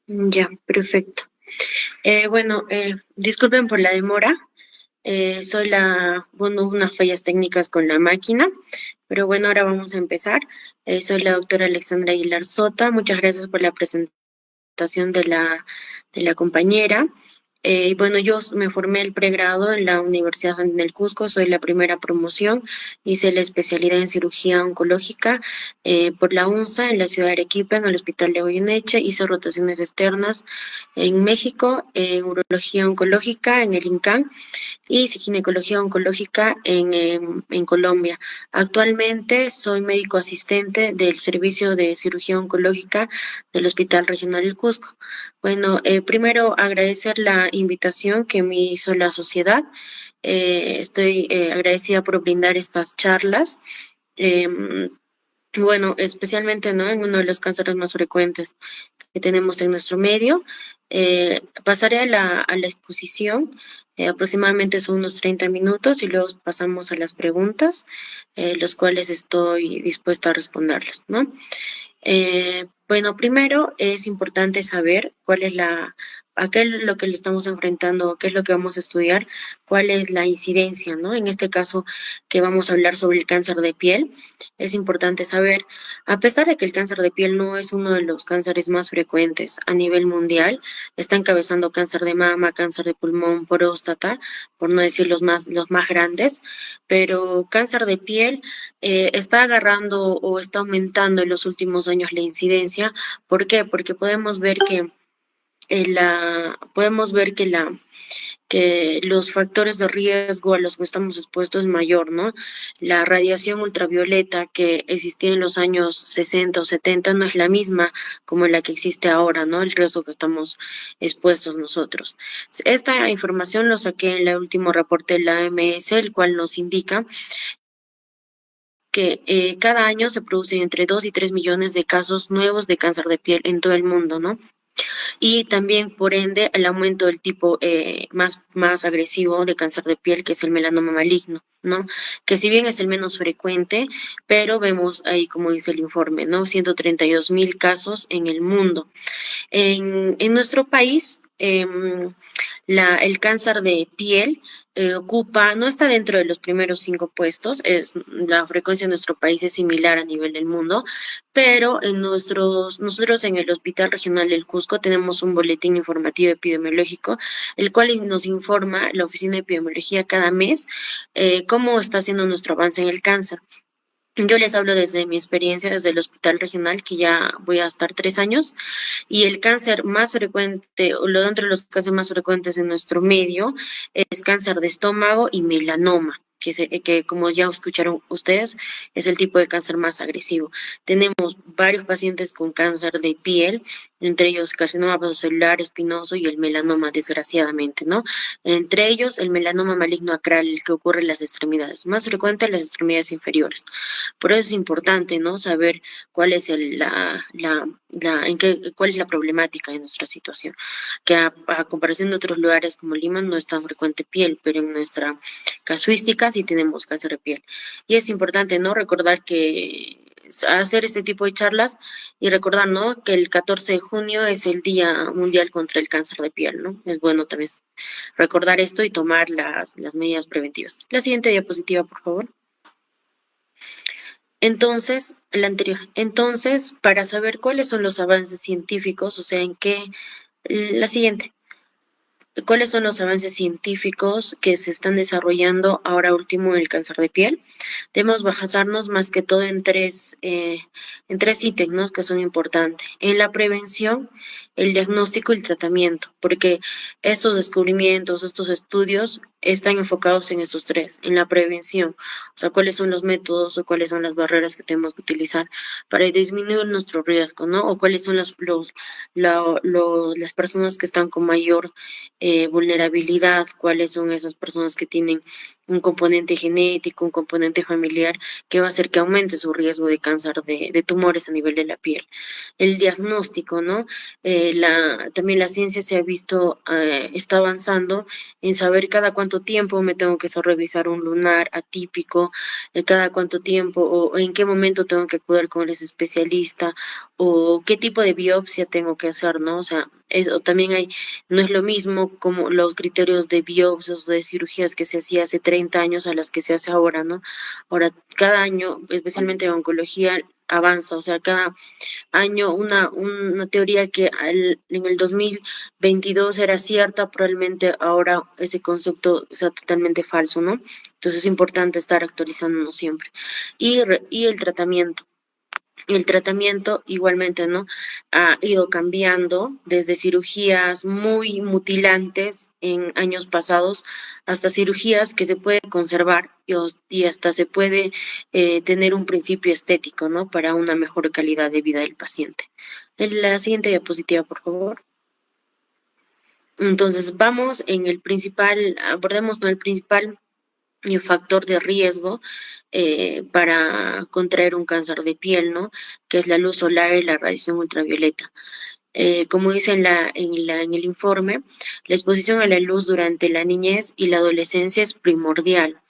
Ya, perfecto. Bueno, disculpen por la demora. Bueno, unas fallas técnicas con la máquina, pero bueno, ahora vamos a empezar. Soy la doctora Alexandra Aguilar Sota. Muchas gracias por la presentación de la compañera. Y bueno, me formé el pregrado en la Universidad del Cusco, soy la primera promoción, hice la especialidad en cirugía oncológica por la UNSA en la ciudad de Arequipa, en el Hospital de Goyeneche, hice rotaciones externas en México, en urología oncológica en el INCAN y ginecología oncológica en Colombia. Actualmente soy médico asistente del servicio de cirugía oncológica del Hospital Regional del Cusco. Bueno, primero agradecer la invitación que me hizo la sociedad. Estoy agradecida por brindar estas charlas. Em, bueno, especialmente, ¿no? En uno de los cánceres más frecuentes que tenemos en nuestro medio. Pasaré a la exposición, aproximadamente son unos 30 minutos y luego pasamos a las preguntas, los cuales estoy dispuesta a responderlas, ¿no? Bueno, primero es importante saber a qué es lo que le estamos enfrentando, qué es lo que vamos a estudiar, cuál es la incidencia, ¿no? En este caso que vamos a hablar sobre el cáncer de piel, es importante saber, a pesar de que el cáncer de piel no es uno de los cánceres más frecuentes a nivel mundial, está encabezando cáncer de mama, cáncer de pulmón, próstata, por no decir los más grandes, pero cáncer de piel está agarrando o está aumentando en los últimos años la incidencia. ¿Por qué? Porque podemos ver que los factores de riesgo a los que estamos expuestos es mayor, ¿no? La radiación ultravioleta que existía en los años 60 o 70 no es la misma como la que existe ahora, ¿no? El riesgo que estamos expuestos nosotros. Esta información lo saqué en el último reporte de la OMS, el cual nos indica que cada año se producen entre 2 y 3 millones de casos nuevos de cáncer de piel en todo el mundo, ¿no? Y también, por ende, el aumento del tipo más agresivo de cáncer de piel, que es el melanoma maligno, ¿no? Que si bien es el menos frecuente, pero vemos ahí, como dice el informe, ¿no? 132.000 casos en el mundo. En nuestro país, el cáncer de piel no está dentro de los primeros 5 puestos, la frecuencia en nuestro país es similar a nivel del mundo, pero nosotros en el Hospital Regional del Cusco tenemos un boletín informativo epidemiológico, el cual nos informa la Oficina de Epidemiología cada mes cómo está haciendo nuestro avance en el cáncer. Yo les hablo desde mi experiencia, desde el hospital regional, que ya voy a estar 3 años, y el cáncer más frecuente, o lo dentro de los cánceres más frecuentes en nuestro medio, es cáncer de estómago y melanoma, que como ya escucharon ustedes, es el tipo de cáncer más agresivo. Tenemos varios pacientes con cáncer de piel, entre ellos carcinoma vasocelular, espinoso y el melanoma, desgraciadamente, ¿no? Entre ellos, el melanoma maligno acral, el que ocurre en las extremidades, más frecuente en las extremidades inferiores. Por eso es importante, ¿no? Saber cuál es cuál es la problemática de nuestra situación. Que a comparación de otros lugares como Lima no es tan frecuente piel, pero en nuestra casuística sí tenemos cáncer de piel. Y es importante, ¿no? Recordar que hacer este tipo de charlas y recordar, ¿no? Que el 14 de junio es el Día Mundial contra el Cáncer de Piel, ¿no? Es bueno también recordar esto y tomar las medidas preventivas. La siguiente diapositiva, por favor. Entonces, la anterior. Entonces, para saber cuáles son los avances científicos, o sea, la siguiente, cuáles son los avances científicos que se están desarrollando ahora último en el cáncer de piel, debemos basarnos más que todo en tres ítems, ¿no? Que son importantes. En la prevención, el diagnóstico y el tratamiento, porque estos descubrimientos, estos estudios están enfocados en esos tres, en la prevención, o sea, cuáles son los métodos o cuáles son las barreras que tenemos que utilizar para disminuir nuestro riesgo, ¿no? O cuáles son las personas que están con mayor vulnerabilidad, cuáles son esas personas que tienen un componente genético, un componente familiar que va a hacer que aumente su riesgo de cáncer de tumores a nivel de la piel. El diagnóstico, ¿no? También la ciencia se ha visto, está avanzando en saber cada cuánto tiempo me tengo que hacer revisar un lunar atípico, cada cuánto tiempo o en qué momento tengo que acudir con ese especialista o qué tipo de biopsia tengo que hacer, ¿no? O sea, o también no es lo mismo como los criterios de biopsias de cirugías que se hacía hace 30 años a las que se hace ahora, ¿no? Ahora, cada año, especialmente en oncología, avanza, o sea, cada año una teoría que en el 2022 era cierta, probablemente ahora ese concepto sea totalmente falso, ¿no? Entonces es importante estar actualizándonos siempre. Y el tratamiento. El tratamiento igualmente, ¿no? Ha ido cambiando desde cirugías muy mutilantes en años pasados hasta cirugías que se puede conservar y hasta se puede tener un principio estético, ¿no? Para una mejor calidad de vida del paciente. En la siguiente diapositiva, por favor. Entonces, vamos en el principal, abordemos, ¿no? El principal factor de riesgo para contraer un cáncer de piel, ¿no? Que es la luz solar y la radiación ultravioleta. Como dice en el informe, la exposición a la luz durante la niñez y la adolescencia es primordial,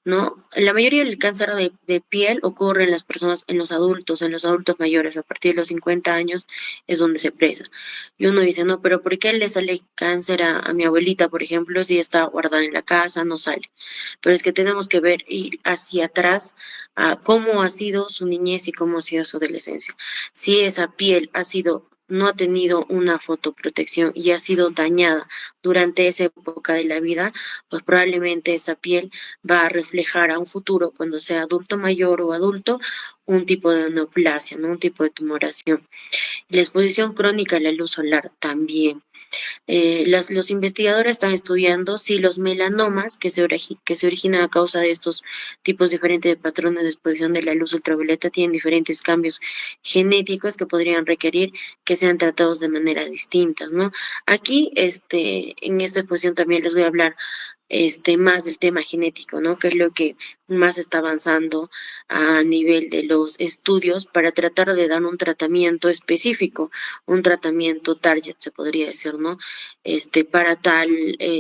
¿no? La mayoría del cáncer de piel ocurre en las personas, en los adultos mayores, a partir de los 50 años es donde se presa. Y uno dice, no, pero ¿por qué le sale cáncer a mi abuelita, por ejemplo, si está guardada en la casa, no sale? Pero es que tenemos que ver ir hacia atrás a cómo ha sido su niñez y cómo ha sido su adolescencia. Si esa piel no ha tenido una fotoprotección y ha sido dañada durante esa época de la vida, pues probablemente esa piel va a reflejar a un futuro, cuando sea adulto mayor o adulto, un tipo de neoplasia, ¿no? Un tipo de tumoración. La exposición crónica a la luz solar también. Los investigadores están estudiando si los melanomas que se originan a causa de estos tipos diferentes de patrones de exposición de la luz ultravioleta tienen diferentes cambios genéticos que podrían requerir que sean tratados de manera distintas, ¿no? Aquí, en esta exposición también les voy a hablar más del tema genético, ¿no? Que es lo que más está avanzando a nivel de los estudios para tratar de dar un tratamiento específico, un tratamiento target, se podría decir, ¿no? Para tal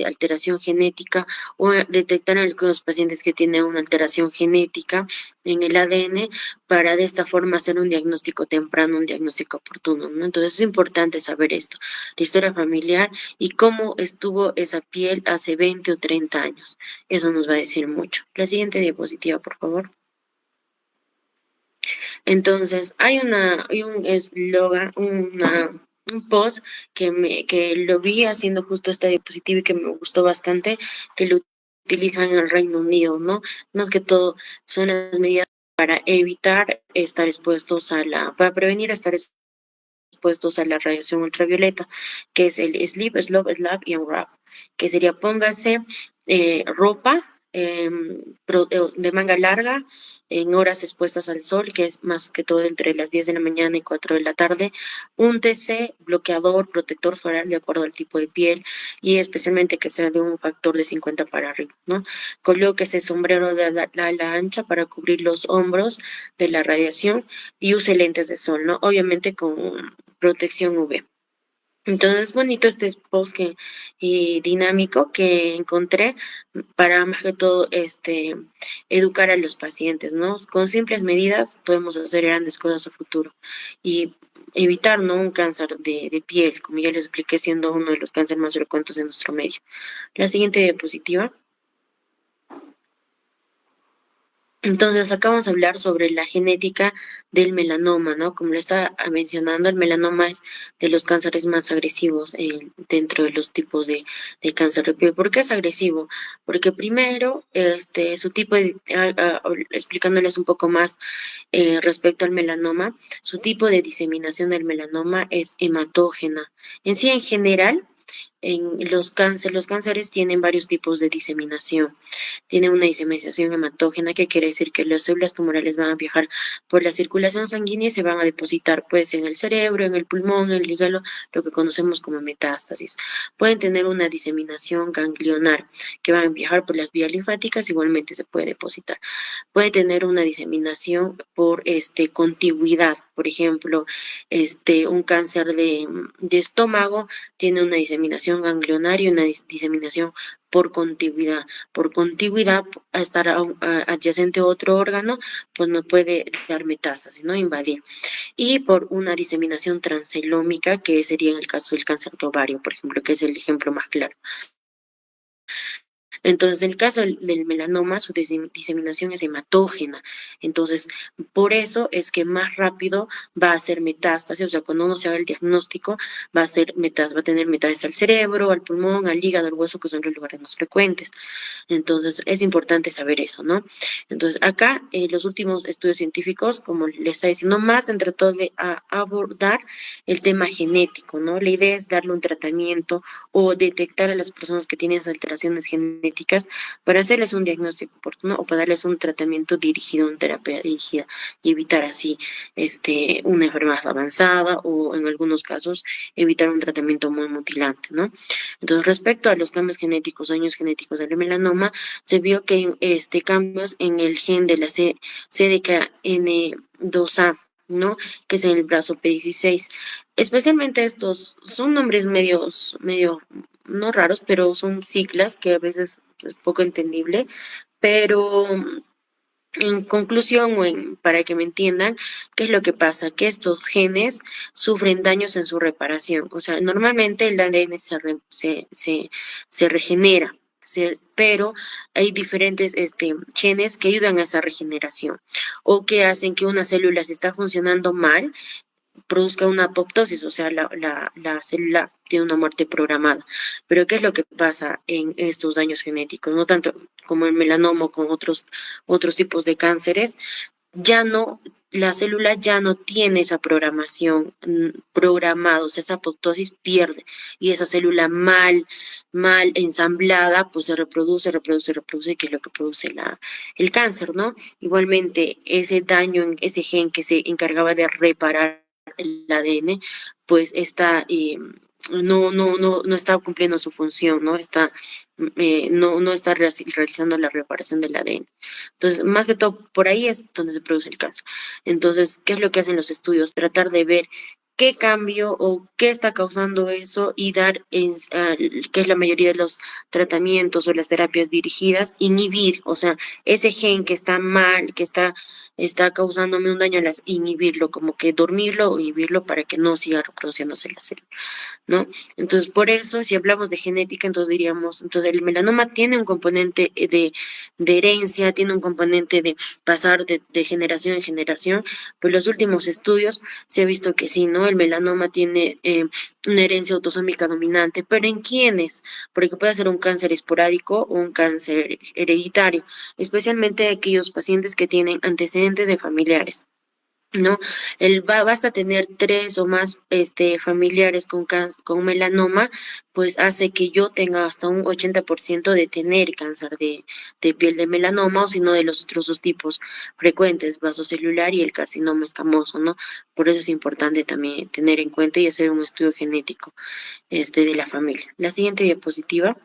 alteración genética o detectar en algunos pacientes que tienen una alteración genética en el ADN para de esta forma hacer un diagnóstico temprano, un diagnóstico oportuno, ¿no? Entonces es importante saber esto, la historia familiar y cómo estuvo esa piel hace 20 o 30 años. Eso nos va a decir mucho. La siguiente diapositiva, por favor. Entonces, hay un eslogan, un post que lo vi haciendo justo esta diapositiva y que me gustó bastante, que lo utilizan en el Reino Unido, ¿no? Más que todo son las medidas para evitar estar expuestos para prevenir estar expuestos a la radiación ultravioleta, que es el Sleep, Slop, Slap y Unwrap, que sería póngase ropa de manga larga en horas expuestas al sol, que es más que todo entre las 10 de la mañana y 4 de la tarde, úntese bloqueador, protector solar de acuerdo al tipo de piel y especialmente que sea de un factor de 50 para arriba, ¿no? Colóquese sombrero de ala ancha para cubrir los hombros de la radiación y use lentes de sol, ¿no? Obviamente con protección UV. Entonces es bonito este post dinámico que encontré para más que todo educar a los pacientes, ¿no? Con simples medidas podemos hacer grandes cosas a futuro y evitar, ¿no? Un cáncer de piel, como ya les expliqué, siendo uno de los cánceres más frecuentes en nuestro medio. La siguiente diapositiva. Entonces, acá vamos a hablar sobre la genética del melanoma, ¿no? Como le estaba mencionando, el melanoma es de los cánceres más agresivos dentro de los tipos de cáncer de piel. ¿Por qué es agresivo? Porque primero, su tipo explicándoles un poco más respecto al melanoma, su tipo de diseminación del melanoma es hematógena. En sí, en general, los cánceres tienen varios tipos de diseminación. Tiene una diseminación hematógena, que quiere decir que las células tumorales van a viajar por la circulación sanguínea y se van a depositar pues en el cerebro, en el pulmón, en el hígado, lo que conocemos como metástasis. Pueden tener una diseminación ganglionar, que van a viajar por las vías linfáticas, igualmente se puede depositar. Puede tener una diseminación por contigüidad, por ejemplo, un cáncer de estómago tiene una diseminación ganglionar y una diseminación por contigüidad. Por contigüidad, a estar adyacente a otro órgano, pues me puede dar metástasis, ¿no? Invadir. Y por una diseminación transcelómica, que sería en el caso del cáncer de ovario, por ejemplo, que es el ejemplo más claro. Entonces, el caso del melanoma, su diseminación es hematógena. Entonces, por eso es que más rápido va a ser metástasis, o sea, cuando uno se haga el diagnóstico, va a ser metástasis, va a tener metástasis al cerebro, al pulmón, al hígado, al hueso, que son los lugares más frecuentes. Entonces, es importante saber eso, ¿no? Entonces, acá, los últimos estudios científicos, como le está diciendo, más han tratado de abordar el tema genético, ¿no? La idea es darle un tratamiento o detectar a las personas que tienen esas alteraciones genéticas para hacerles un diagnóstico oportuno o para darles un tratamiento dirigido, una terapia dirigida y evitar así una enfermedad avanzada o en algunos casos evitar un tratamiento muy mutilante, ¿no? Entonces, respecto a los cambios genéticos, daños genéticos del melanoma, se vio que cambios en el gen de la CDKN2A, ¿no? Que es en el brazo P16. Especialmente estos son nombres medio, no raros, pero son siglas que a veces es poco entendible, pero en conclusión, para que me entiendan, ¿qué es lo que pasa? Que estos genes sufren daños en su reparación. O sea, normalmente el ADN se regenera, pero hay diferentes genes que ayudan a esa regeneración o que hacen que una célula se está funcionando mal produzca una apoptosis, o sea, la célula tiene una muerte programada. Pero ¿qué es lo que pasa en estos daños genéticos? No tanto como el melanoma, con otros tipos de cánceres, ya no, la célula ya no tiene esa programación programada, o sea, esa apoptosis pierde y esa célula mal ensamblada, pues se reproduce, que es lo que produce el cáncer, ¿no? Igualmente, ese daño en ese gen que se encargaba de reparar el ADN, pues no está cumpliendo su función, no está realizando la reparación del ADN. Entonces, más que todo, por ahí es donde se produce el cáncer. Entonces, ¿qué es lo que hacen los estudios? Tratar de ver qué cambio o qué está causando eso y dar, que es la mayoría de los tratamientos o las terapias dirigidas, inhibir, o sea, ese gen que está mal, está causándome un daño, inhibirlo, como que dormirlo o inhibirlo para que no siga reproduciéndose la célula, ¿no? Entonces, por eso, si hablamos de genética, entonces diríamos, entonces el melanoma tiene un componente de herencia, tiene un componente de pasar de generación en generación, pues los últimos estudios se ha visto que sí, ¿no? El melanoma tiene una herencia autosómica dominante, pero ¿en quiénes? Porque puede ser un cáncer esporádico o un cáncer hereditario, especialmente aquellos pacientes que tienen antecedentes de familiares. ¿No? Basta tener tres o más familiares con melanoma, pues hace que yo tenga hasta un 80% de tener cáncer de piel de melanoma, o si no de los otros dos tipos frecuentes, vasocelular y el carcinoma escamoso, ¿no? Por eso es importante también tener en cuenta y hacer un estudio genético de la familia. La siguiente diapositiva.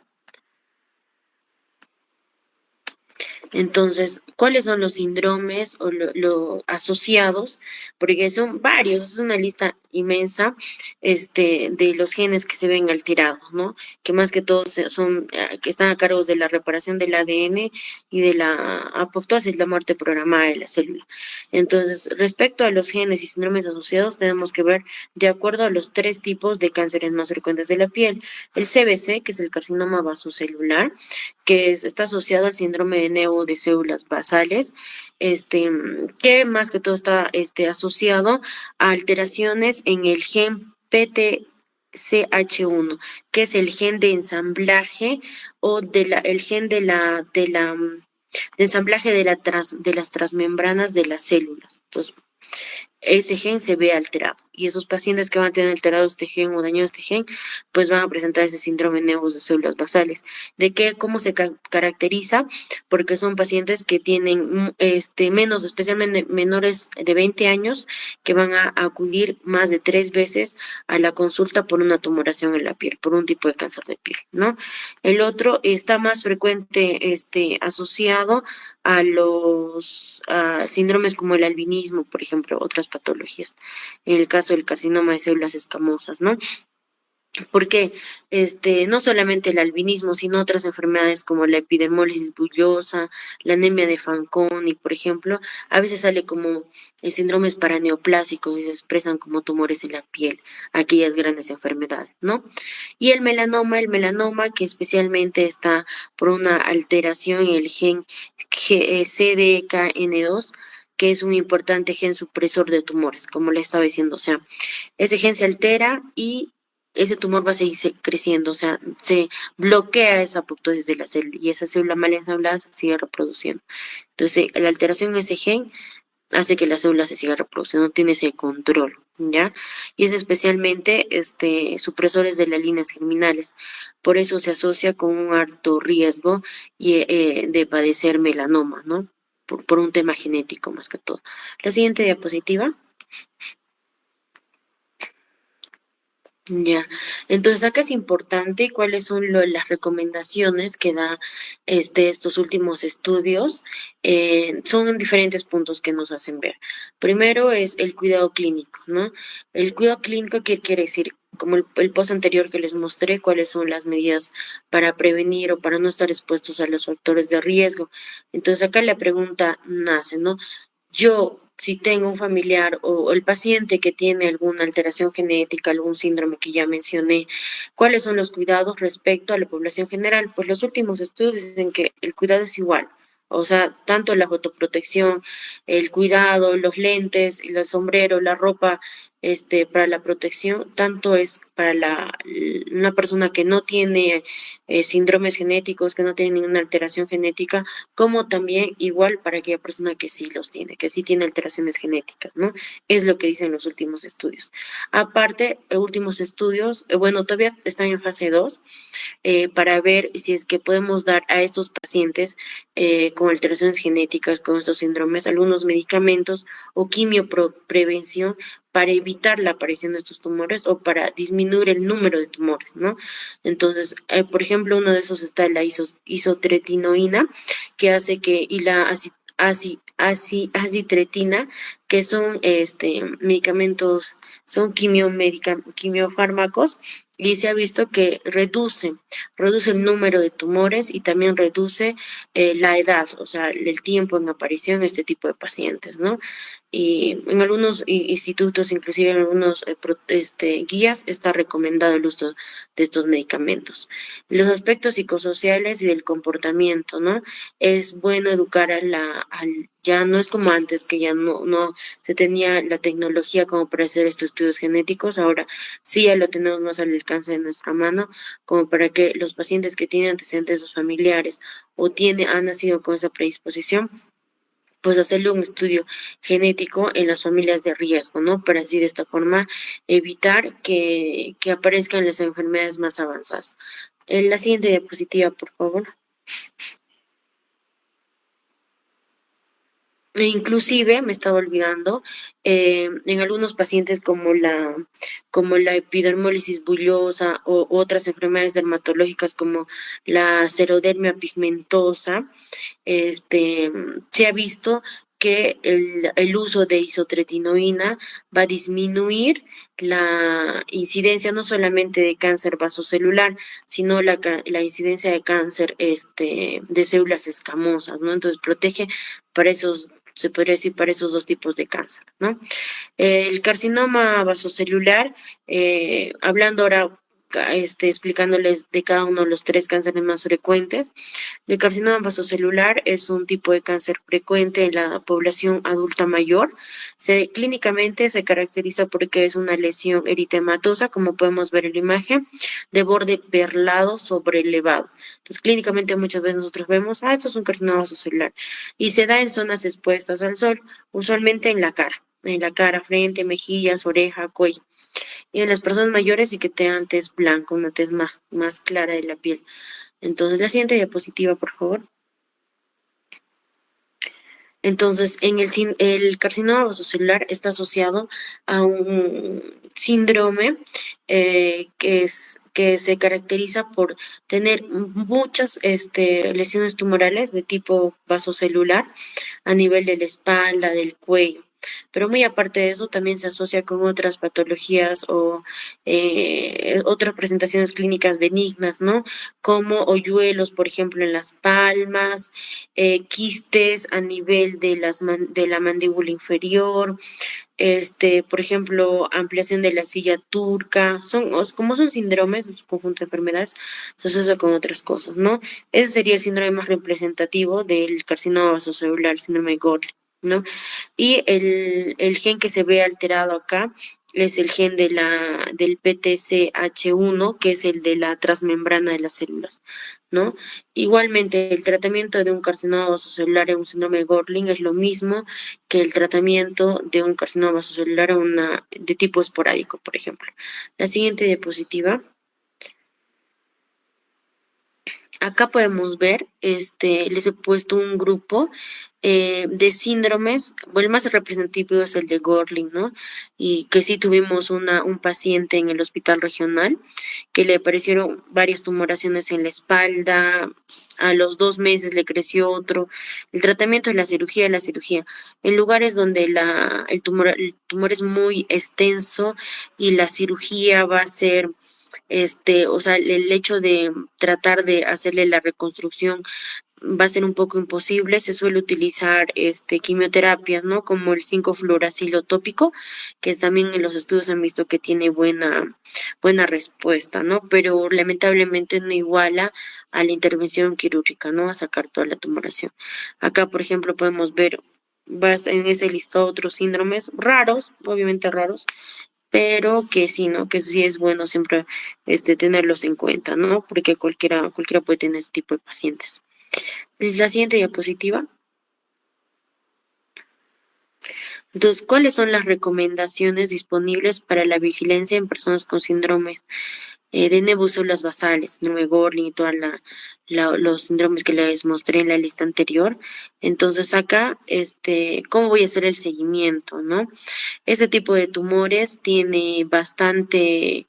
Entonces, ¿cuáles son los síndromes o lo asociados? Porque son varios, es una lista inmensa de los genes que se ven alterados, ¿no? Que más que todos son, que están a cargo de la reparación del ADN y de la apoptosis, la muerte programada de la célula. Entonces, respecto a los genes y síndromes asociados, tenemos que ver de acuerdo a los tres tipos de cánceres más frecuentes de la piel. El CBC, que es el carcinoma vasocelular, está asociado al síndrome de Neo de células basales, que más que todo está asociado a alteraciones en el gen PTCH1, que es el gen de ensamblaje o el gen de ensamblaje de las transmembranas de las células. Entonces, ese gen se ve alterado. Y esos pacientes que van a tener alterado este gen o dañado este gen, pues van a presentar ese síndrome Nevus de células basales. ¿Cómo se caracteriza? Porque son pacientes que tienen menos, especialmente menores de 20 años, que van a acudir más de 3 veces a la consulta por una tumoración en la piel, por un tipo de cáncer de piel, ¿no? El otro está más frecuente, asociado a los síndromes como el albinismo, por ejemplo, otras patologías. En el caso del carcinoma de células escamosas, ¿no? porque no solamente el albinismo, sino otras enfermedades como la epidermólisis bullosa, la anemia de Fanconi, por ejemplo, a veces sale como síndromes paraneoplásicos y se expresan como tumores en la piel, aquellas grandes enfermedades, ¿no? Y el melanoma que especialmente está por una alteración en el gen CDKN2, que es un importante gen supresor de tumores, como le estaba diciendo, o sea, ese gen se altera y ese tumor va a seguir creciendo, o sea, se bloquea esa apoptosis de la célula y esa célula mal ensamblada se sigue reproduciendo. Entonces, la alteración en ese gen hace que la célula se siga reproduciendo, no tiene ese control, ¿ya? Y es especialmente supresores de las líneas germinales. Por eso se asocia con un alto riesgo de padecer melanoma, ¿no? Por un tema genético más que todo. La siguiente diapositiva. Ya, entonces acá es importante cuáles son las recomendaciones que da estos últimos estudios. Son en diferentes puntos que nos hacen ver. Primero es el cuidado clínico, ¿no? El cuidado clínico, ¿qué quiere decir? Como el post anterior que les mostré, cuáles son las medidas para prevenir o para no estar expuestos a los factores de riesgo. Entonces acá la pregunta nace, ¿no? Yo, si tengo un familiar o el paciente que tiene alguna alteración genética, algún síndrome que ya mencioné, ¿cuáles son los cuidados respecto a la población general? Pues los últimos estudios dicen que el cuidado es igual. O sea, tanto la fotoprotección, el cuidado, los lentes, el sombrero, la ropa, para la protección, tanto es para una persona que no tiene síndromes genéticos, que no tiene ninguna alteración genética, como también igual para aquella persona que sí los tiene, que sí tiene alteraciones genéticas, ¿no? Es lo que dicen los últimos estudios. Aparte, últimos estudios, bueno, todavía están en fase 2 para ver si es que podemos dar a estos pacientes con alteraciones genéticas, con estos síndromes, algunos medicamentos o quimioprevención para evitar la aparición de estos tumores o para disminuir el número de tumores, ¿no? Entonces, por ejemplo, uno de esos está la isotretinoína, que hace que, y la acitretina, que son medicamentos, son quimiofármacos, y se ha visto que reduce el número de tumores y también reduce la edad, o sea, el tiempo en aparición de este tipo de pacientes, ¿no? Y en algunos institutos, inclusive en algunos guías, está recomendado el uso de estos medicamentos. Los aspectos psicosociales y del comportamiento, ¿no? Es bueno educar ya no es como antes, que ya no se tenía la tecnología como para hacer estos estudios genéticos, ahora sí ya lo tenemos más al alcance de nuestra mano, como para que los pacientes que tienen antecedentes familiares o han nacido con esa predisposición, pues hacerle un estudio genético en las familias de riesgo, ¿no? Para así de esta forma evitar que aparezcan las enfermedades más avanzadas. En la siguiente diapositiva, por favor. Inclusive, me estaba olvidando, en algunos pacientes como la epidermólisis bullosa o otras enfermedades dermatológicas como la xerodermia pigmentosa, se ha visto que el uso de isotretinoína va a disminuir la incidencia no solamente de cáncer vasocelular, sino la incidencia de cáncer de células escamosas, ¿no? Entonces protege para esos, se podría decir, para esos dos tipos de cáncer, ¿no? El carcinoma vasocelular, hablando ahora, explicándoles de cada uno de los tres cánceres más frecuentes. El carcinoma vasocelular es un tipo de cáncer frecuente en la población adulta mayor. Clínicamente se caracteriza porque es una lesión eritematosa, como podemos ver en la imagen, de borde perlado sobre elevado. Entonces, clínicamente muchas veces nosotros vemos, esto es un carcinoma vasocelular, y se da en zonas expuestas al sol, usualmente en la cara, frente, mejillas, oreja, cuello. Y en las personas mayores sí que tengan tez blanca, una tez más clara de la piel. Entonces, la siguiente diapositiva, por favor. Entonces, el carcinoma vasocelular está asociado a un síndrome que se caracteriza por tener muchas lesiones tumorales de tipo vasocelular a nivel de la espalda, del cuello. Pero muy aparte de eso, también se asocia con otras patologías o otras presentaciones clínicas benignas, ¿no? Como hoyuelos, por ejemplo, en las palmas, quistes a nivel de de la mandíbula inferior, por ejemplo, ampliación de la silla turca, como son síndromes, un conjunto de enfermedades, se asocia con otras cosas, ¿no? Ese sería el síndrome más representativo del carcinoma vasocelular, el síndrome de Gorlin, ¿no? Y el gen que se ve alterado acá es el gen del PTCH1, que es el de la transmembrana de las células, ¿no? Igualmente, el tratamiento de un carcinoma vasocelular en un síndrome de Gorlin es lo mismo que el tratamiento de un carcinoma vasocelular de tipo esporádico, por ejemplo. La siguiente diapositiva. Acá podemos ver, les he puesto un grupo de síndromes, bueno, el más representativo es el de Gorlin, ¿no? Y que sí tuvimos un paciente en el hospital regional que le aparecieron varias tumoraciones en la espalda, a los 2 meses le creció otro. El tratamiento es la cirugía. En lugares donde el tumor es muy extenso y la cirugía va a ser o sea, el hecho de tratar de hacerle la reconstrucción va a ser un poco imposible. Se suele utilizar quimioterapias, ¿no? Como el 5-fluoracilo tópico, que también en los estudios han visto que tiene buena respuesta, ¿no? Pero lamentablemente no iguala a la intervención quirúrgica, ¿no? A sacar toda la tumoración. Acá, por ejemplo, podemos ver en ese listado otros síndromes raros, obviamente raros, pero que sí, ¿no? Que sí es bueno siempre tenerlos en cuenta, ¿no? Porque cualquiera puede tener este tipo de pacientes. La siguiente diapositiva. Entonces, ¿cuáles son las recomendaciones disponibles para la vigilancia en personas con síndrome de nebus basales, síndrome de Gorlin y todos los síndromes que les mostré en la lista anterior? Entonces, acá, ¿cómo voy a hacer el seguimiento, no? Este tipo de tumores tiene bastante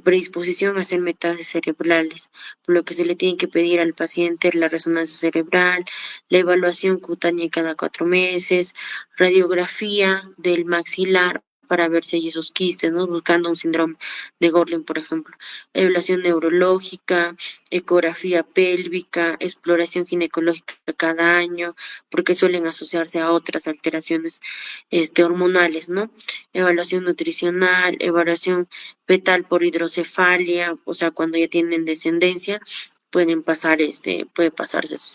predisposición a hacer metástasis cerebrales, por lo que se le tiene que pedir al paciente la resonancia cerebral, la evaluación cutánea cada 4 meses, radiografía del maxilar para ver si hay esos quistes, ¿no? Buscando un síndrome de Gorlin, por ejemplo, evaluación neurológica, ecografía pélvica, exploración ginecológica cada año, porque suelen asociarse a otras alteraciones hormonales, ¿no? Evaluación nutricional, evaluación fetal por hidrocefalia, o sea, cuando ya tienen descendencia, puede pasarse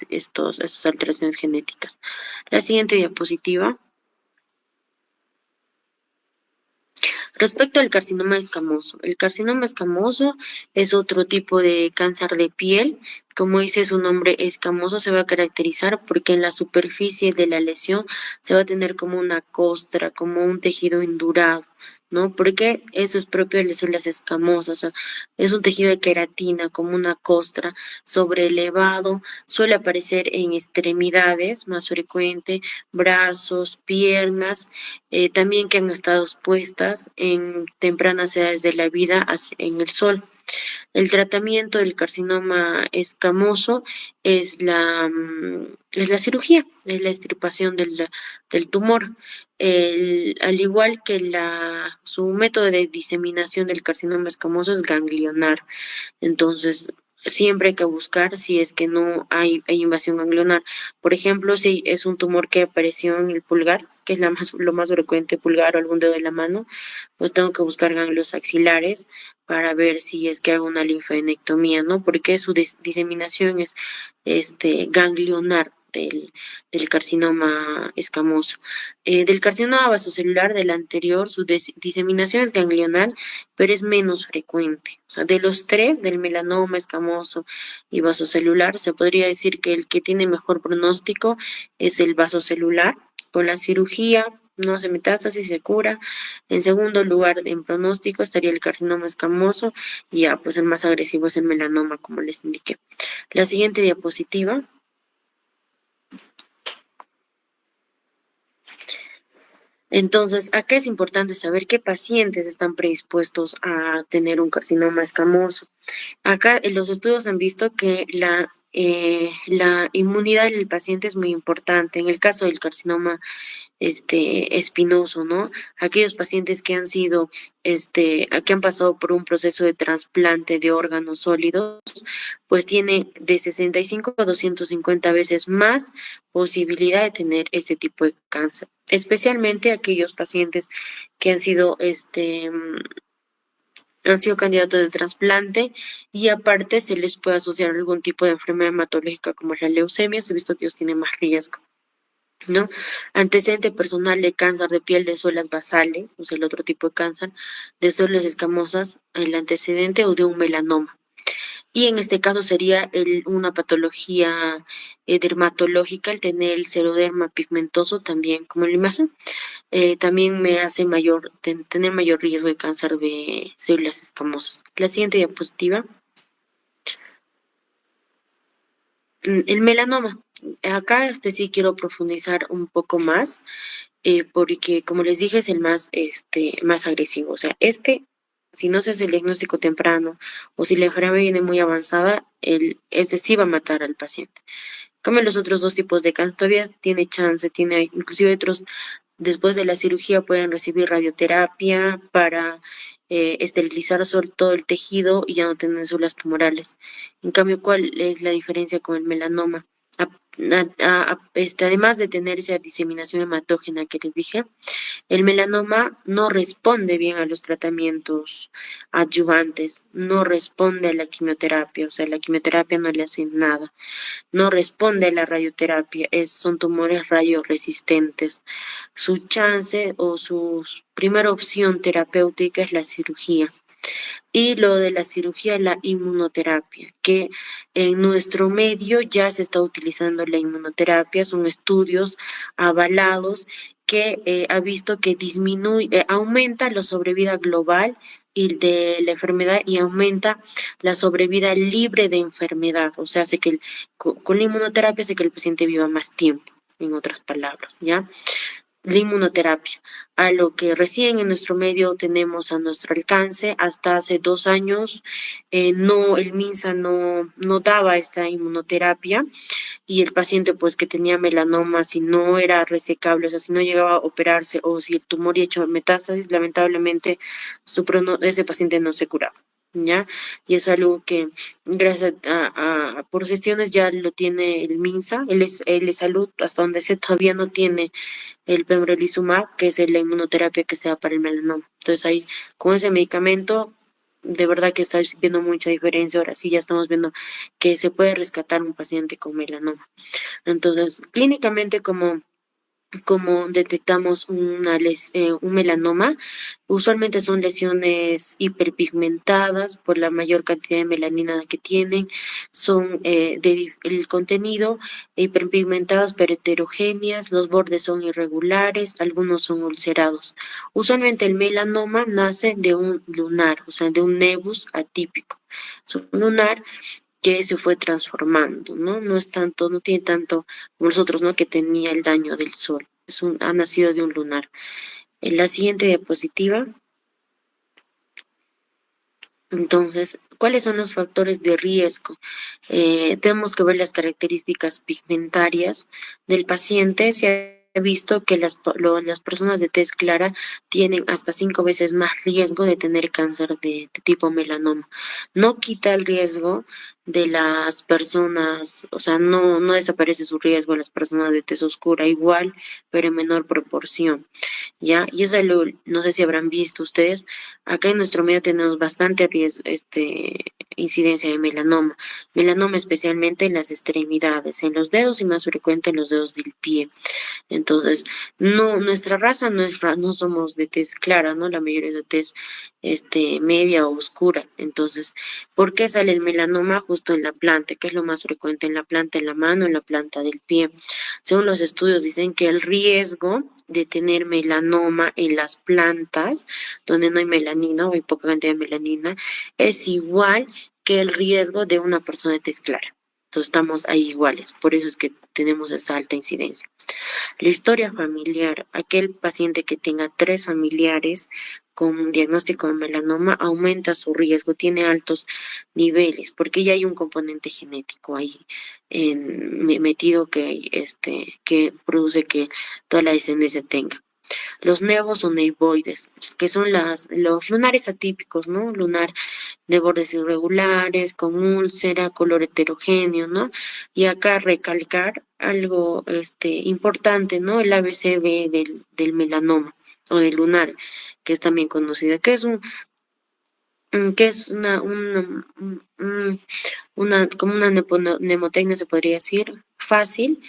esas alteraciones genéticas. La siguiente diapositiva. Respecto al carcinoma escamoso, el carcinoma escamoso es otro tipo de cáncer de piel. Como dice su nombre, escamoso se va a caracterizar porque en la superficie de la lesión se va a tener como una costra, como un tejido endurado, ¿no? Porque eso es propio de las células escamosas, o sea, es un tejido de queratina, como una costra sobrelevado, suele aparecer en extremidades, más frecuente, brazos, piernas, también que han estado expuestas en tempranas edades de la vida en el sol. El tratamiento del carcinoma escamoso es la cirugía, es la extirpación del tumor. Al igual que su método de diseminación del carcinoma escamoso es ganglionar. Entonces, siempre hay que buscar si es que no hay invasión ganglionar. Por ejemplo, si es un tumor que apareció en el pulgar, que es lo más frecuente, pulgar o algún dedo de la mano, pues tengo que buscar ganglios axilares para ver si es que hago una linfadenectomía, ¿no? Porque su diseminación es ganglionar del carcinoma escamoso. Del carcinoma vasocelular del anterior, su diseminación es ganglionar, pero es menos frecuente. O sea, de los tres, del melanoma escamoso y vasocelular, se podría decir que el que tiene mejor pronóstico es el vasocelular. Con la cirugía no hace metástasis, se cura. En segundo lugar, en pronóstico estaría el carcinoma escamoso y ya, pues el más agresivo es el melanoma, como les indiqué. La siguiente diapositiva. Entonces, acá es importante saber qué pacientes están predispuestos a tener un carcinoma escamoso. Acá en los estudios han visto que la inmunidad del paciente es muy importante. En el caso del carcinoma espinoso, ¿no? Aquellos pacientes que han sido, que han pasado por un proceso de trasplante de órganos sólidos, pues tiene de 65 a 250 veces más posibilidad de tener este tipo de cáncer, especialmente aquellos pacientes que han sido candidatos de trasplante y aparte se les puede asociar algún tipo de enfermedad hematológica como es la leucemia, se ha visto que ellos tienen más riesgo, ¿no? Antecedente personal de cáncer de piel de células basales, o sea, el otro tipo de cáncer, de células escamosas, el antecedente o de un melanoma. Y en este caso sería una patología dermatológica, el tener el xeroderma pigmentoso también, como en la imagen, también me hace tener mayor riesgo de cáncer de células escamosas. La siguiente diapositiva. El melanoma. Acá sí quiero profundizar un poco más, porque como les dije es el más agresivo. O sea, si no se hace el diagnóstico temprano o si la enfermedad viene muy avanzada, sí va a matar al paciente. Como los otros dos tipos de cáncer, todavía tiene chance, inclusive otros, después de la cirugía pueden recibir radioterapia para esterilizar todo el tejido y ya no tener células tumorales. En cambio, ¿cuál es la diferencia con el melanoma? Además de tener esa diseminación hematógena que les dije, el melanoma no responde bien a los tratamientos adyuvantes, no responde a la quimioterapia, o sea, la quimioterapia no le hace nada, no responde a la radioterapia, son tumores radioresistentes. Su chance o su primera opción terapéutica es la cirugía. Y lo de la cirugía, la inmunoterapia, que en nuestro medio ya se está utilizando la inmunoterapia, son estudios avalados que ha visto que aumenta la sobrevida global y de la enfermedad y aumenta la sobrevida libre de enfermedad. O sea, hace que con la inmunoterapia hace que el paciente viva más tiempo, en otras palabras, ¿ya? La inmunoterapia, a lo que recién en nuestro medio tenemos a nuestro alcance. Hasta hace 2 años, el MINSA no daba esta inmunoterapia y el paciente pues que tenía melanoma, si no era resecable, o sea, si no llegaba a operarse o si el tumor ya hecho metástasis, lamentablemente ese paciente no se curaba. ¿Ya? Y es algo que gracias por gestiones ya lo tiene el MINSA, el Salud, hasta donde sé todavía no tiene el pembrolizumab, que es la inmunoterapia que se da para el melanoma. Entonces ahí, con ese medicamento, de verdad que está viendo mucha diferencia. Ahora sí ya estamos viendo que se puede rescatar un paciente con melanoma. Entonces, clínicamente, como detectamos un melanoma, usualmente son lesiones hiperpigmentadas por la mayor cantidad de melanina que tienen, son el contenido hiperpigmentadas pero heterogéneas, los bordes son irregulares, algunos son ulcerados. Usualmente el melanoma nace de un lunar, o sea, de un nevus atípico. Es un lunar que se fue transformando, ¿no? No tiene tanto como los otros, ¿no? Que tenía el daño del sol. Ha nacido de un lunar. En la siguiente diapositiva. Entonces, ¿cuáles son los factores de riesgo? Tenemos que ver las características pigmentarias del paciente. Se ha visto que las personas de tez clara tienen hasta 5 veces más riesgo de tener cáncer de tipo melanoma. No quita el riesgo de las personas, o sea, no desaparece su riesgo en las personas de tez oscura igual, pero en menor proporción. ¿Ya? Y eso no sé si habrán visto ustedes, acá en nuestro medio tenemos bastante riesgo, incidencia de melanoma especialmente en las extremidades, en los dedos y más frecuente en los dedos del pie. Entonces, no, nuestra raza no somos de tez clara, ¿no? La mayoría es de tez media o oscura. Entonces, ¿por qué sale el melanoma justo en la planta? ¿Qué es lo más frecuente en la planta, en la mano, en la planta del pie? Según los estudios dicen que el riesgo de tener melanoma en las plantas, donde no hay melanina o hay poca cantidad de melanina, es igual que el riesgo de una persona de tez clara. Entonces estamos ahí iguales, por eso es que tenemos esta alta incidencia. La historia familiar, aquel paciente que tenga 3 familiares con un diagnóstico de melanoma aumenta su riesgo, tiene altos niveles, porque ya hay un componente genético ahí metido que produce que toda la descendencia tenga. Los nevos o nevoides, que son los lunares atípicos, ¿no? Lunar de bordes irregulares, con úlcera, color heterogéneo, ¿no? Y acá recalcar algo importante, ¿no? El ABCB del melanoma o del lunar, que es también conocido, que es como una mnemotecnia, se podría decir, fácil,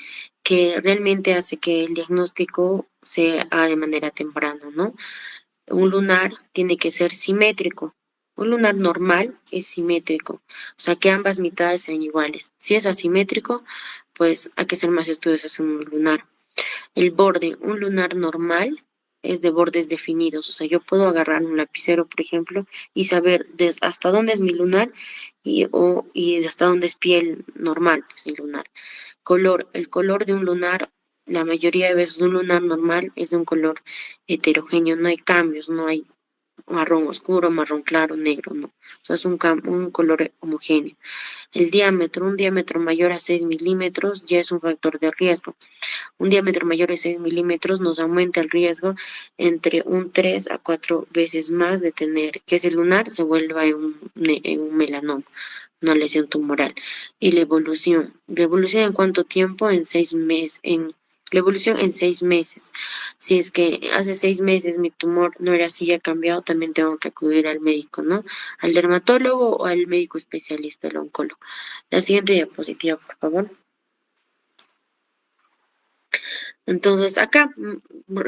que realmente hace que el diagnóstico se haga de manera temprana, ¿no? Un lunar tiene que ser simétrico. Un lunar normal es simétrico, o sea que ambas mitades sean iguales. Si es asimétrico, pues hay que hacer más estudios hacia un lunar. El borde, un lunar normal es de bordes definidos, o sea, yo puedo agarrar un lapicero, por ejemplo, y saber hasta dónde es mi lunar y hasta dónde es piel normal, pues el lunar. Color, el color de un lunar, la mayoría de veces un lunar normal es de un color heterogéneo, no hay cambios, no hay marrón oscuro, marrón claro, negro, no. O sea, es un color homogéneo. El diámetro, un diámetro mayor a 6 milímetros ya es un factor de riesgo. Un diámetro mayor de 6 milímetros nos aumenta el riesgo entre un 3 a 4 veces más de tener que ese lunar se vuelva en un melanoma, una lesión tumoral. Y la evolución en cuánto tiempo, en 6 meses, la evolución en 6 meses. Si es que hace 6 meses mi tumor no era así, ya ha cambiado, también tengo que acudir al médico, ¿no? Al dermatólogo o al médico especialista, el oncólogo. La siguiente diapositiva, por favor. Entonces, acá,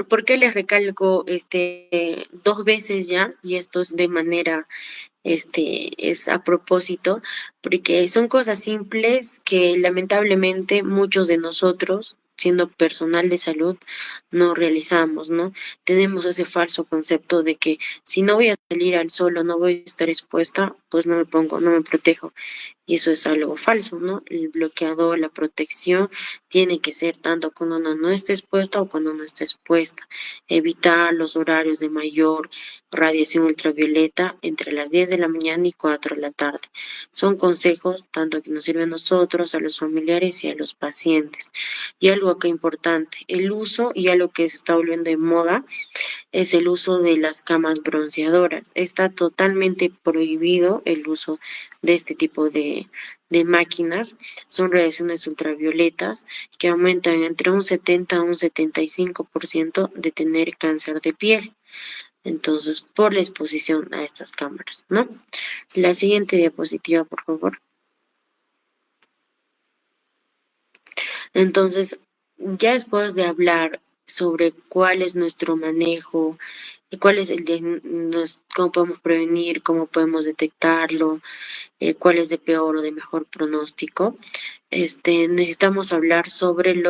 ¿por qué les recalco 2 veces ya? Y esto es de manera, es a propósito, porque son cosas simples que lamentablemente muchos de nosotros, siendo personal de salud, no realizamos, ¿no? Tenemos ese falso concepto de que si no voy a salir al sol o no voy a estar expuesta, pues no me pongo, no me protejo. Y eso es algo falso, ¿no? El bloqueador, la protección tiene que ser tanto cuando uno no esté expuesta o cuando no esté expuesta. Evitar los horarios de mayor radiación ultravioleta entre las 10 de la mañana y 4 de la tarde. Son consejos tanto que nos sirven a nosotros, a los familiares y a los pacientes. Y algo que importante, el uso y algo que se está volviendo de moda es el uso de las camas bronceadoras. Está totalmente prohibido el uso de este tipo de máquinas. Son radiaciones ultravioletas que aumentan entre un 70 a un 75% de tener cáncer de piel. Entonces, por la exposición a estas cámaras, ¿no? La siguiente diapositiva, por favor. Entonces, ya después de hablar sobre cuál es nuestro manejo, y cuál es cómo podemos prevenir, cómo podemos detectarlo, cuál es de peor o de mejor pronóstico, necesitamos hablar sobre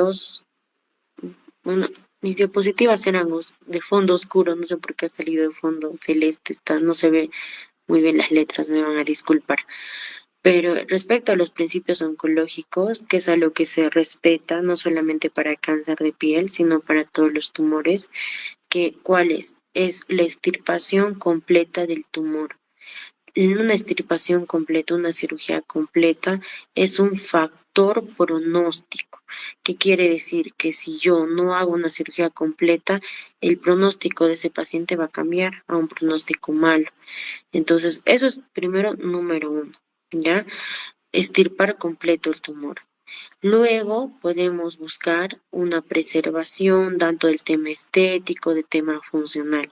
bueno, mis diapositivas eran de fondo oscuro, no sé por qué ha salido de fondo celeste, no se ve muy bien las letras, me van a disculpar. Pero respecto a los principios oncológicos, que es algo que se respeta no solamente para cáncer de piel, sino para todos los tumores, ¿cuál es? Es la extirpación completa del tumor. Una extirpación completa, una cirugía completa, es un factor pronóstico. ¿Qué quiere decir? Que si yo no hago una cirugía completa, el pronóstico de ese paciente va a cambiar a un pronóstico malo. Entonces, eso es primero número uno, ¿ya? Extirpar completo el tumor. Luego podemos buscar una preservación tanto del tema estético, del tema funcional,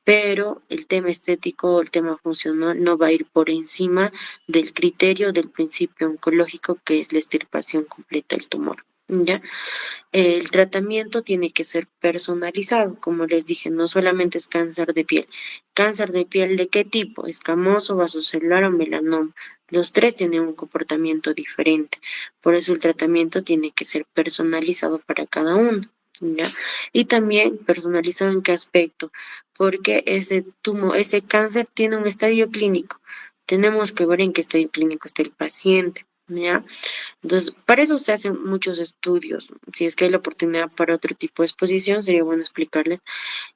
pero el tema estético o el tema funcional no va a ir por encima del criterio del principio oncológico, que es la extirpación completa del tumor. ¿Ya? El tratamiento tiene que ser personalizado, como les dije, no solamente es cáncer de piel. ¿Cáncer de piel de qué tipo? Escamoso, vasocelular o melanoma. Los tres tienen un comportamiento diferente, por eso el tratamiento tiene que ser personalizado para cada uno. ¿Ya? Y también personalizado en qué aspecto, porque ese cáncer tiene un estadio clínico. Tenemos que ver en qué estadio clínico está el paciente. ¿ya? Entonces, para eso se hacen muchos estudios. Si es que hay la oportunidad para otro tipo de exposición, sería bueno explicarles.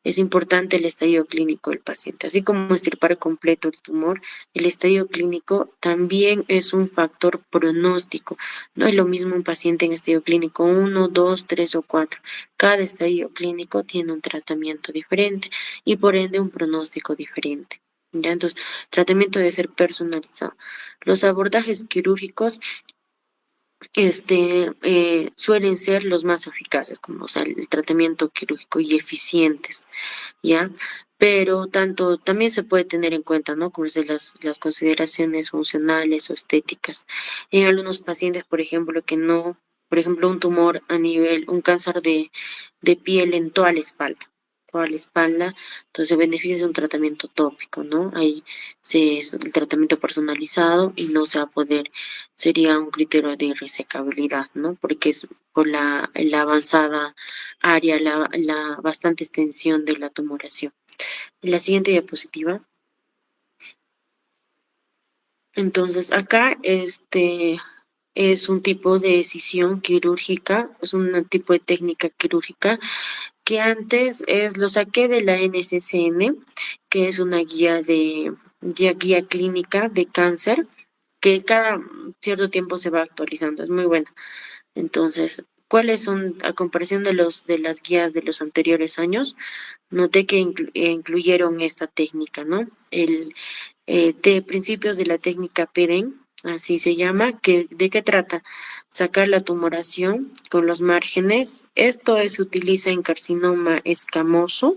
Es importante el estadio clínico del paciente. Así como extirpar completo el tumor, el estadio clínico también es un factor pronóstico. No es lo mismo un paciente en estadio clínico 1, 2, 3 o 4. Cada estadio clínico tiene un tratamiento diferente y por ende un pronóstico diferente. ¿Ya? Entonces, tratamiento debe ser personalizado. Los abordajes quirúrgicos suelen ser los más eficaces, como o sea, el tratamiento quirúrgico y eficientes, ¿ya? Pero tanto también se puede tener en cuenta, ¿no? Como es de las consideraciones funcionales o estéticas. En algunos pacientes, por ejemplo, que no, por ejemplo, un tumor a nivel, un cáncer de piel en toda la espalda, entonces se beneficia de un tratamiento tópico, ¿no? Ahí es el tratamiento personalizado y no se va a poder, sería un criterio de resecabilidad, ¿no? Porque es por la avanzada área, la bastante extensión de la tumoración. En la siguiente diapositiva. Entonces, acá es un tipo de decisión quirúrgica, es un tipo de técnica quirúrgica que antes lo saqué de la NCCN, que es una guía clínica de cáncer, que cada cierto tiempo se va actualizando, es muy buena. Entonces, ¿cuáles son, a comparación de las guías de los anteriores años? Noté que incluyeron esta técnica, ¿no? De principios de la técnica PEDEN, así se llama, ¿de qué trata? Sacar la tumoración con los márgenes. Esto se utiliza en carcinoma escamoso.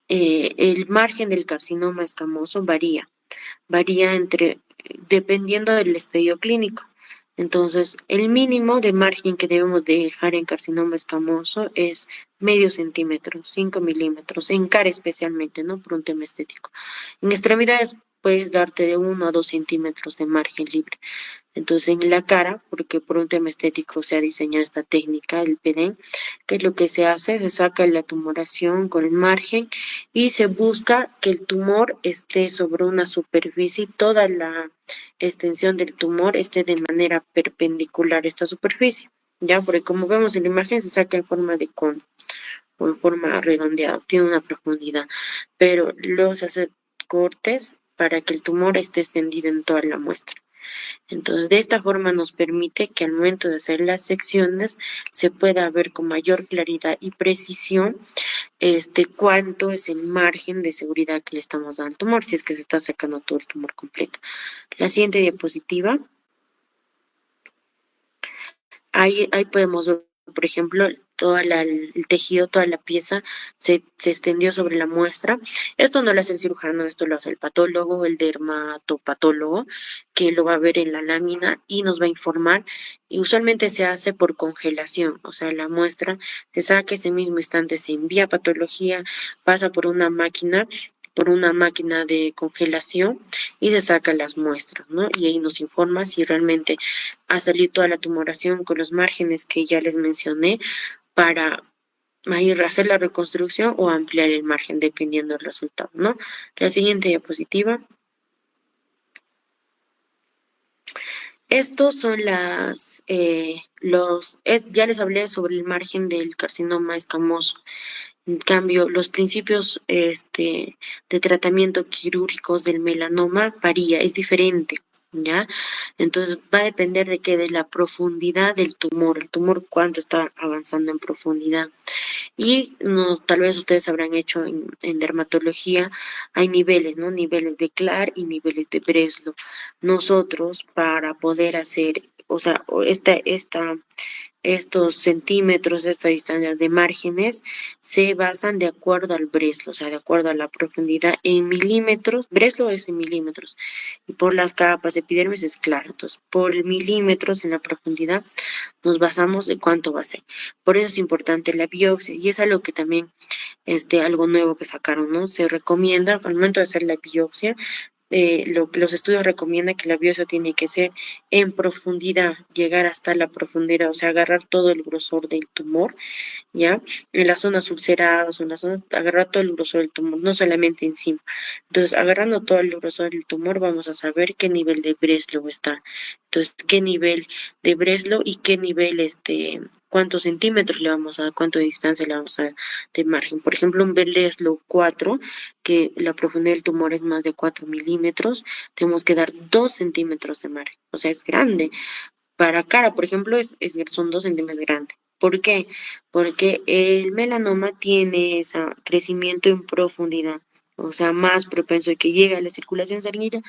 El margen del carcinoma escamoso varía dependiendo del estadio clínico. Entonces, el mínimo de margen que debemos dejar en carcinoma escamoso es medio centímetro, 5 milímetros, en cara especialmente, ¿no? Por un tema estético. En extremidades puedes darte de 1 a 2 centímetros de margen libre. Entonces, en la cara, porque por un tema estético se ha diseñado esta técnica, el PD, que es lo que se hace, se saca la tumoración con el margen y se busca que el tumor esté sobre una superficie y toda la extensión del tumor esté de manera perpendicular a esta superficie. Ya, porque como vemos en la imagen, se saca en forma de cono o en forma redondeada, tiene una profundidad, pero luego se hace cortes para que el tumor esté extendido en toda la muestra. Entonces, de esta forma nos permite que al momento de hacer las secciones se pueda ver con mayor claridad y precisión cuánto es el margen de seguridad que le estamos dando al tumor, si es que se está sacando todo el tumor completo. La siguiente diapositiva. Ahí podemos ver, por ejemplo, el tejido, toda la pieza se extendió sobre la muestra. Esto no lo hace el cirujano, esto lo hace el patólogo, el dermatopatólogo, que lo va a ver en la lámina y nos va a informar. Y usualmente se hace por congelación, o sea, la muestra se saca ese mismo instante, se envía a patología, pasa por una máquina de congelación y se sacan las muestras, ¿no? Y ahí nos informa si realmente ha salido toda la tumoración con los márgenes que ya les mencioné para ir a hacer la reconstrucción o ampliar el margen dependiendo del resultado, ¿no? La siguiente diapositiva. Estos son ya les hablé sobre el margen del carcinoma escamoso. En cambio, los principios de tratamiento quirúrgicos del melanoma varía, es diferente, ¿ya? Entonces va a depender de la profundidad del tumor, el tumor cuánto está avanzando en profundidad. Y tal vez ustedes habrán hecho en dermatología, hay niveles, ¿no? Niveles de Clar y niveles de Breslow. Nosotros, para poder hacer, o sea, estos centímetros, estas distancias de márgenes, se basan de acuerdo al Breslow, o sea, de acuerdo a la profundidad en milímetros. Breslow es en milímetros y por las capas epidermis es claro. Entonces, por milímetros en la profundidad nos basamos de cuánto va a ser. Por eso es importante la biopsia y es algo que también algo nuevo que sacaron, ¿no? Se recomienda al momento de hacer la biopsia los estudios recomiendan que la biopsia tiene que ser en profundidad, llegar hasta la profundidad, o sea, agarrar todo el grosor del tumor, ¿ya? En las zonas ulceradas o en las zonas, agarrar todo el grosor del tumor, no solamente encima. Entonces, agarrando todo el grosor del tumor, vamos a saber qué nivel de Breslow está. Entonces, qué nivel de Breslow y qué nivel, cuántos centímetros le vamos a dar, cuánto de distancia le vamos a dar de margen. Por ejemplo, un Breslow 4, que la profundidad del tumor es más de 4 milímetros, tenemos que dar 2 centímetros de margen. O sea, es grande. Para cara, por ejemplo, son 2 centímetros grandes. ¿Por qué? Porque el melanoma tiene ese crecimiento en profundidad, o sea, más propenso de que llegue a la circulación sanguínea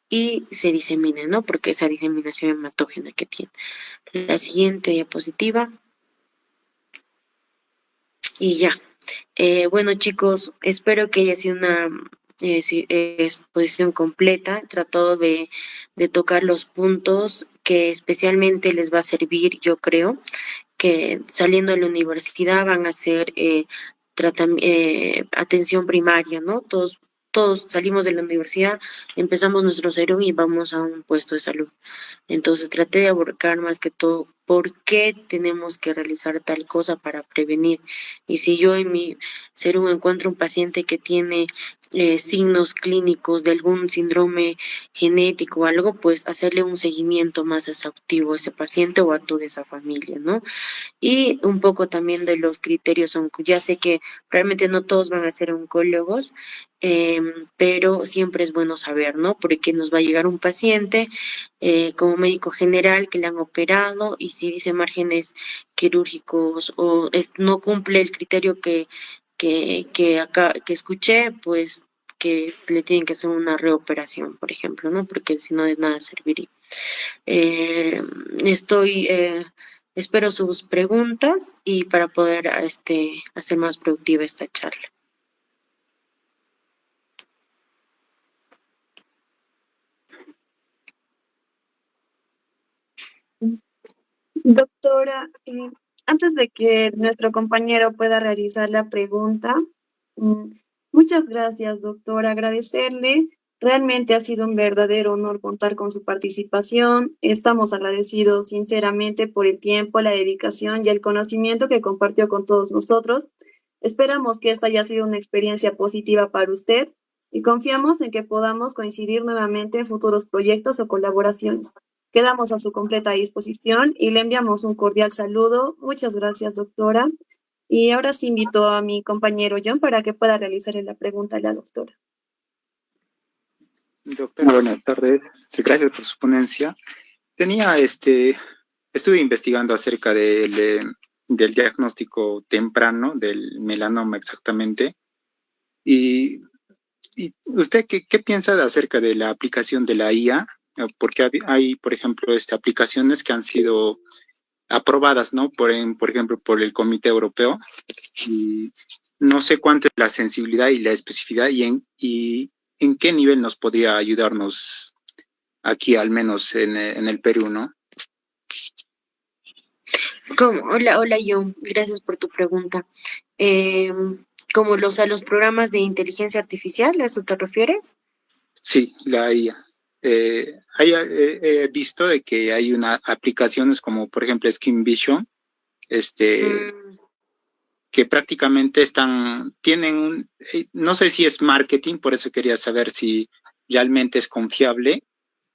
y se disemine, ¿no? Porque esa diseminación hematógena que tiene. La siguiente diapositiva y ya. Bueno, chicos, espero que haya sido una exposición completa. Tratado de tocar los puntos que especialmente les va a servir, yo creo, que saliendo de la universidad van a hacer atención primaria, ¿no? Todos salimos de la universidad, empezamos nuestro cero y vamos a un puesto de salud. Entonces traté de abarcar más que todo por qué tenemos que realizar tal cosa para prevenir. Y si yo en mi serum encuentro un paciente que tiene signos clínicos de algún síndrome genético o algo, pues hacerle un seguimiento más exhaustivo a ese paciente o a toda esa familia, ¿no? Y un poco también de los criterios ya sé que realmente no todos van a ser oncólogos, pero siempre es bueno saber, ¿no? Porque nos va a llegar un paciente como médico general que le han operado y si dice márgenes quirúrgicos o no cumple el criterio que escuché, pues que le tienen que hacer una reoperación, por ejemplo, ¿no? Porque si no de nada serviría. Eh, estoy, espero sus preguntas y para poder hacer más productiva esta charla. Doctora, antes de que nuestro compañero pueda realizar la pregunta, mm, muchas gracias, doctora. Agradecerle. Realmente ha sido un verdadero honor contar con su participación. Estamos agradecidos sinceramente por el tiempo, la dedicación y el conocimiento que compartió con todos nosotros. Esperamos que esta haya sido una experiencia positiva para usted y confiamos en que podamos coincidir nuevamente en futuros proyectos o colaboraciones. Quedamos a su completa disposición y le enviamos un cordial saludo. Muchas gracias, doctora. Y ahora sí invito a mi compañero John para que pueda realizarle la pregunta a la doctora. Doctora, buenas tardes. Sí, gracias por su ponencia. Estuve investigando acerca del diagnóstico temprano del melanoma exactamente. Y usted, ¿qué piensa acerca de la aplicación de la IA? Porque hay, por ejemplo, aplicaciones que han sido aprobadas, ¿no? Por ejemplo, por el Comité Europeo. Y no sé cuánto es la sensibilidad y la especificidad y en qué nivel nos podría ayudarnos aquí, al menos en el Perú, ¿no? Hola, hola, John. Gracias por tu pregunta. Eh, a los programas de inteligencia artificial, ¿a eso te refieres? Sí, la IA. He visto de que hay aplicaciones como, por ejemplo, Skin Vision, Mm, que prácticamente no sé si es marketing, por eso quería saber si realmente es confiable,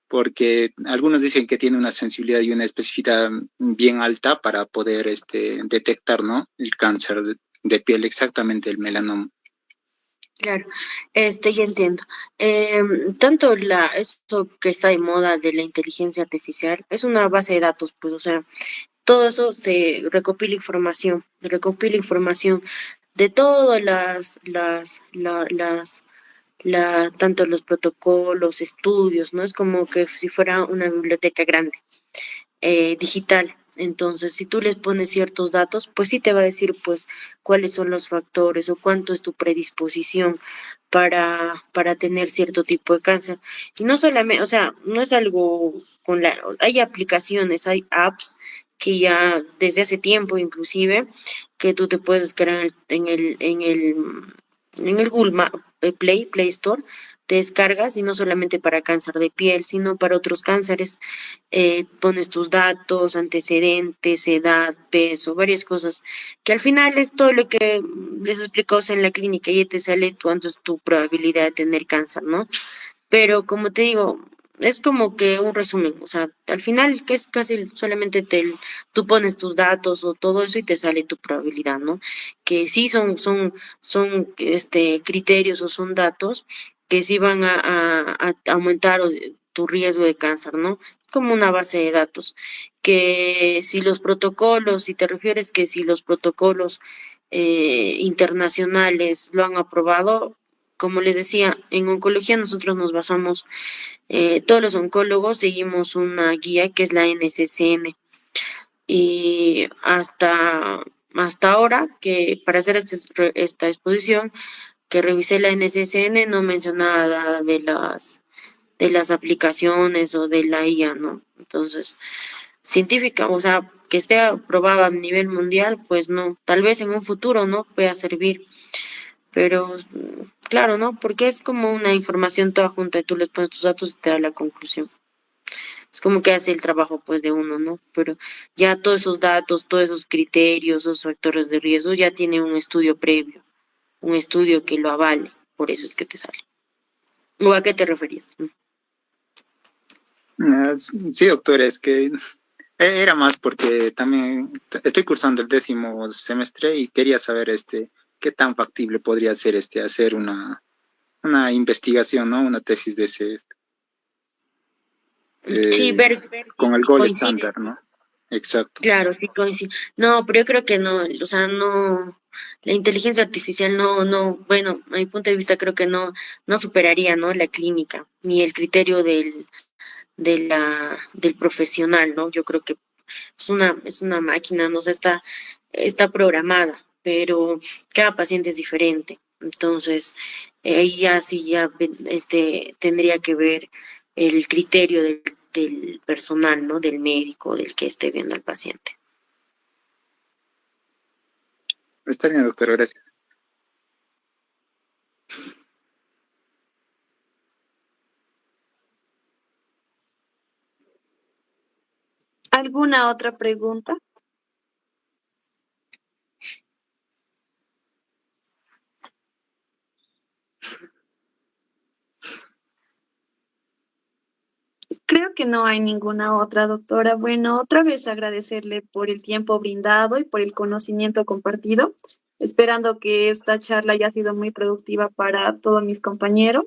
porque algunos dicen que tiene una sensibilidad y una especificidad bien alta para poder detectar, ¿no? El cáncer de piel, exactamente el melanoma. claro, ya entiendo. Tanto eso que está de moda de la inteligencia artificial es una base de datos, pues, o sea, todo eso se recopila información de todas tanto los protocolos, estudios, ¿no? Es como que si fuera una biblioteca grande, digital. Entonces, si tú les pones ciertos datos, pues sí te va a decir, pues, cuáles son los factores o cuánto es tu predisposición para tener cierto tipo de cáncer. Y no solamente, o sea, no es algo hay aplicaciones, hay apps que ya desde hace tiempo inclusive, que tú te puedes descargar en el Google Play Store, te descargas y no solamente para cáncer de piel, sino para otros cánceres. Pones tus datos, antecedentes, edad, peso, varias cosas, que al final es todo lo que les explicó en la clínica y te sale cuánto es tu probabilidad de tener cáncer, ¿no? Pero como te digo, es como que un resumen, o sea, al final que es casi solamente tú pones tus datos o todo eso y te sale tu probabilidad, ¿no? Que sí son criterios o son datos que sí van a aumentar tu riesgo de cáncer, ¿no? Como una base de datos. Que si los protocolos, si te refieres que si los protocolos internacionales lo han aprobado, como les decía, en oncología nosotros nos basamos, todos los oncólogos seguimos una guía que es la NCCN y hasta ahora que para hacer esta exposición que revisé la NCCN no mencionaba nada de las aplicaciones o de la IA, ¿no? Entonces, científica, o sea, que esté aprobada a nivel mundial, pues no, tal vez en un futuro, ¿no? Pueda servir, pero claro, ¿no? Porque es como una información toda junta y tú les pones tus datos y te da la conclusión. Es como que hace el trabajo pues de uno, ¿no? Pero ya todos esos datos, todos esos criterios, esos factores de riesgo ya tiene un estudio previo, un estudio que lo avale, por eso es que te sale. ¿O a qué te referías? Sí, doctor, es que era más porque también estoy cursando el 10º semestre y quería saber qué tan factible podría ser hacer una investigación, ¿no? Una tesis de Sí, eh, ver con el si gold coincide. standard, ¿no? Exacto. Claro, sí coincide. No, pero yo creo que no, o sea, no, la inteligencia artificial bueno, a mi punto de vista creo que no superaría, ¿no? La clínica, ni el criterio del profesional, ¿no? Yo creo que es una máquina, no sé, está programada, pero cada paciente es diferente. Entonces, ahí ya sí ya tendría que ver el criterio del personal, ¿no? Del médico, del que esté viendo al paciente. Está bien, doctor, gracias. ¿Alguna otra pregunta? Creo que no hay ninguna otra, doctora. Bueno, otra vez agradecerle por el tiempo brindado y por el conocimiento compartido, esperando que esta charla haya sido muy productiva para todos mis compañeros.